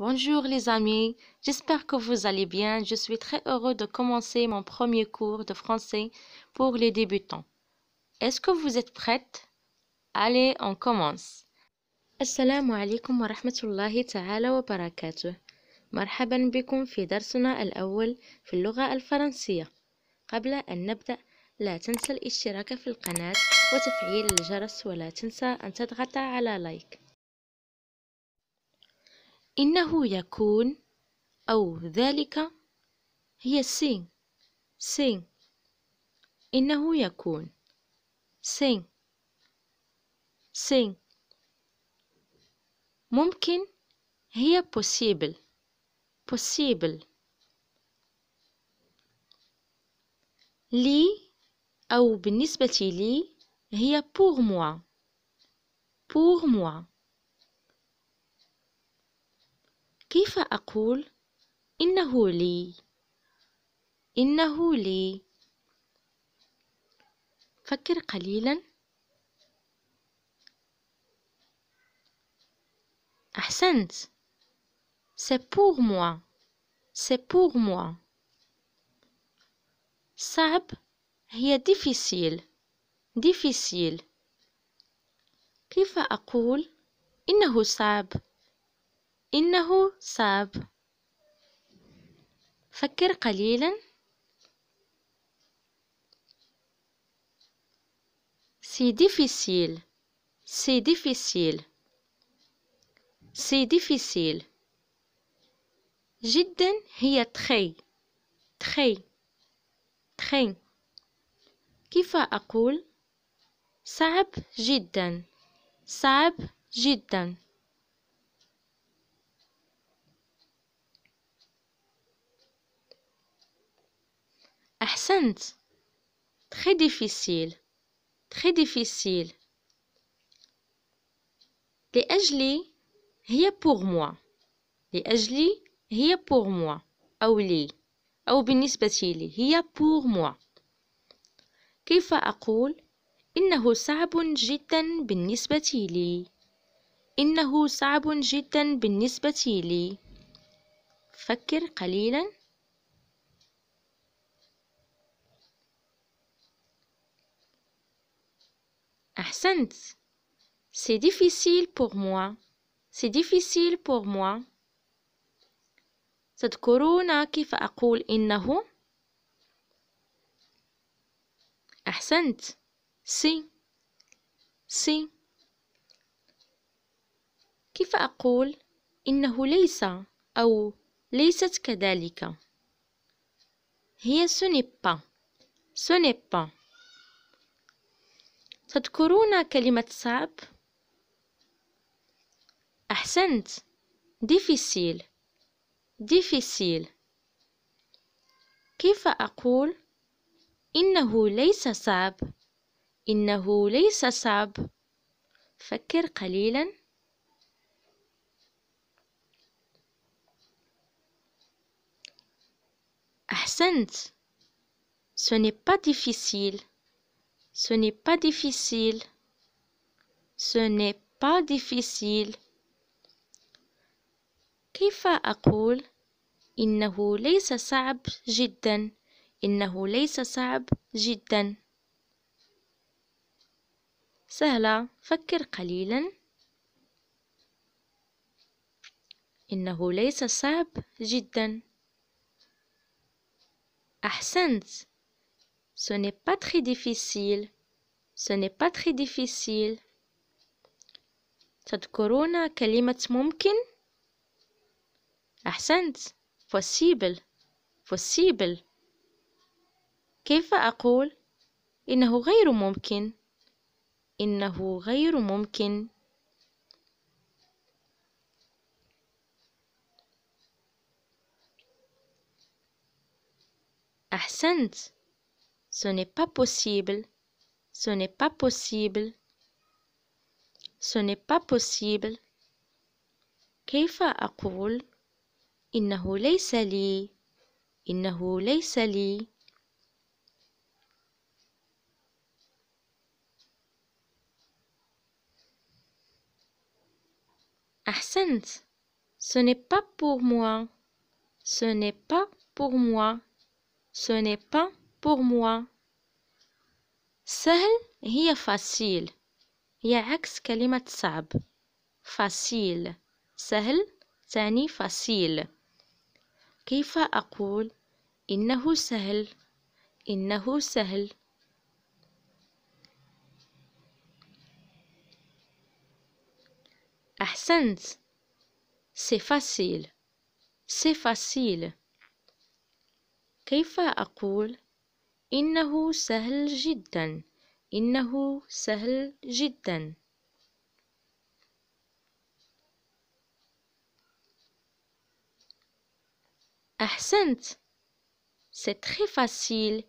Bonjour les amis, j'espère que vous allez bien. Je suis très heureux de commencer mon premier cours de français pour les débutants. Est-ce que vous êtes prêtes? Allez, on commence. السلام عليكم ورحمة الله تعالى وبركاته. مرحبا بكم في درسنا الأول في اللغة الفرنسية. قبل أن نبدأ لا تنسى الاشتراك في القناة وتفعيل الجرس ولا تنسى أن تضغط على لايك. إنه يكون أو ذلك هي سين. إنه يكون سين. ممكن هي possible. لي أو بالنسبة لي هي pour moi. كيف أقول إنه لي؟ فكر قليلا. أحسنت. c'est pour moi. صعب هي difficile. كيف أقول إنه صعب؟ فكر قليلا. c'est difficile. جدا هي très. كيف أقول صعب جدا؟ أحسنت. très difficile. لأجلي هي pour moi. أو لي أو بالنسبة لي هي pour moi. كيف أقول إنه صعب جدا بالنسبة لي؟ فكر قليلا. أحسنت. c'est difficile pour moi. تذكرون كيف أقول إنه؟ أحسنت. سي. كيف أقول إنه ليس أو ليست كذلك؟ هي ce n'est pas. تذكرون كلمة صعب؟ أحسنت. difficile. كيف أقول إنه ليس صعب؟ فكر قليلا. أحسنت. ce n'est pas difficile. كيف أقول إنه ليس صعب جدا؟ سهلة، فكر قليلا. إنه ليس صعب جدا. أحسنت. ce n'est pas très difficile. تذكرون كلمة ممكن؟ أحسنت. possible. كيف أقول إنه غير ممكن؟ أحسنت. ce n'est pas possible. كيف أقول إنه ليس لي؟ أحسنت. Ce n'est pas pour moi. Ce n'est pas pour moi. Ce n'est pas pour moi. سهل هي facile. هي عكس كلمة صعب. facile. سهل تعني facile. كيف أقول إنه سهل؟ إنه سهل. أحسنت. C'est facile. C'est facile. كيف أقول إنه سهل جدا؟ إنه سهل جدا. أحسنت. C'est très facile.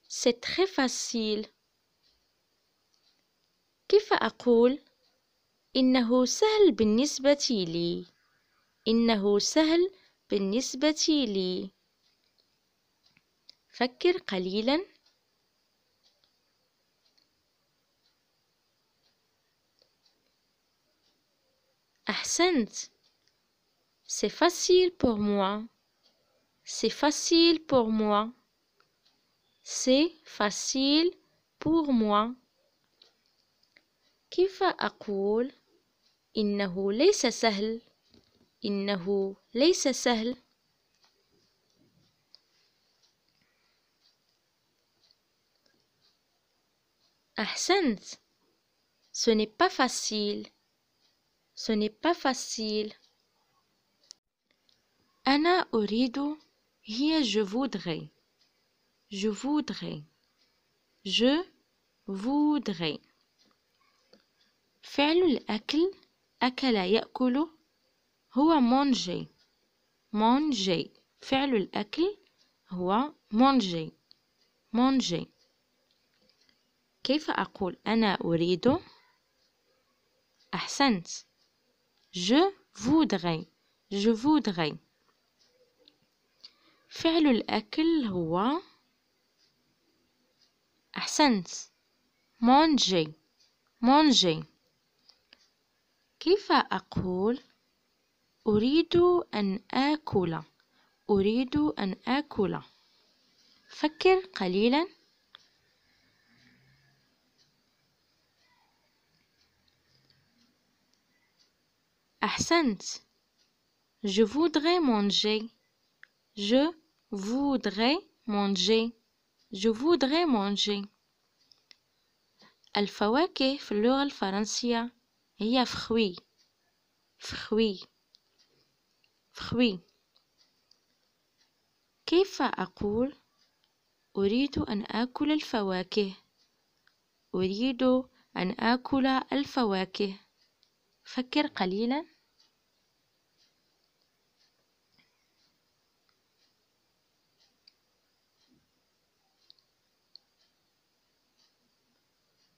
C'est très facile. كيف أقول إنه سهل بالنسبة لي؟ إنه سهل بالنسبة لي. فكر قليلا. أحسنت. C'est facile pour moi. C'est facile pour moi. C'est facile pour moi. كيف أقول إنه ليس سهل؟ إنه ليس سهل. أحسنت. Ce n'est pas facile. Ce n'est pas facile. أنا أريد هي je voudrais. Je voudrais. Je voudrais. فعل الأكل أكل يأكل هو manger. manger. فعل الأكل هو manger. manger. كيف أقول أنا أريد؟ أحسنت. Je voudrais. Je voudrais. فعل الأكل هو أحسنت manger. manger. كيف أقول أريد أن آكل؟ أريد أن آكل. فكر قليلا. أحسنت. Je voudrais manger. Je voudrais manger. Je voudrais manger. الفواكه في اللغة الفرنسية هي fruit. fruit. fruit. كيف أقول أريد أن آكل الفواكه؟ أريد أن آكل الفواكه. فكر قليلا.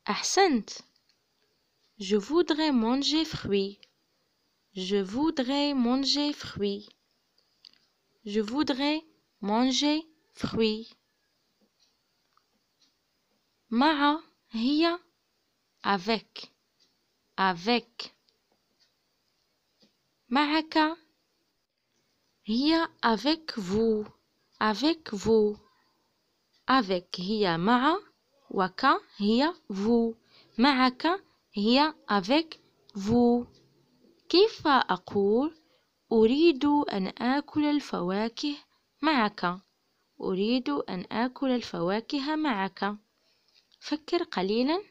أحسنت. Je voudrais manger fruits. Je voudrais manger fruits. Je voudrais manger fruits. مع هي avec. avec. معك هي avec vous. avec vous. avec هي مع وك هي vous. معك هي avec vous. كيف أقول أريد أن آكل الفواكه معك؟ أريد أن آكل الفواكه معك. فكر قليلا.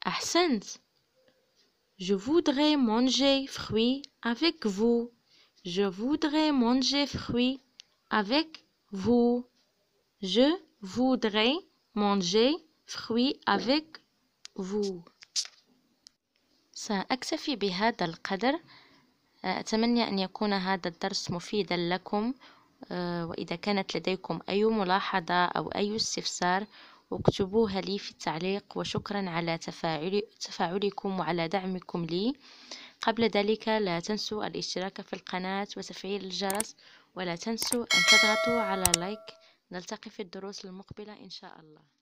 أحسنت. Je voudrais manger fruits avec vous. Je voudrais manger fruits avec vous. Je voudrais manger fruits avec vous. سأكتفي بهذا القدر. أتمنى أن يكون هذا الدرس مفيدا لكم، وإذا كانت لديكم أي ملاحظة أو أي استفسار اكتبوها لي في التعليق، وشكرا على تفاعلكم وعلى دعمكم لي. قبل ذلك لا تنسوا الاشتراك في القناة وتفعيل الجرس، ولا تنسوا أن تضغطوا على لايك نلتقي في الدروس المقبلة إن شاء الله.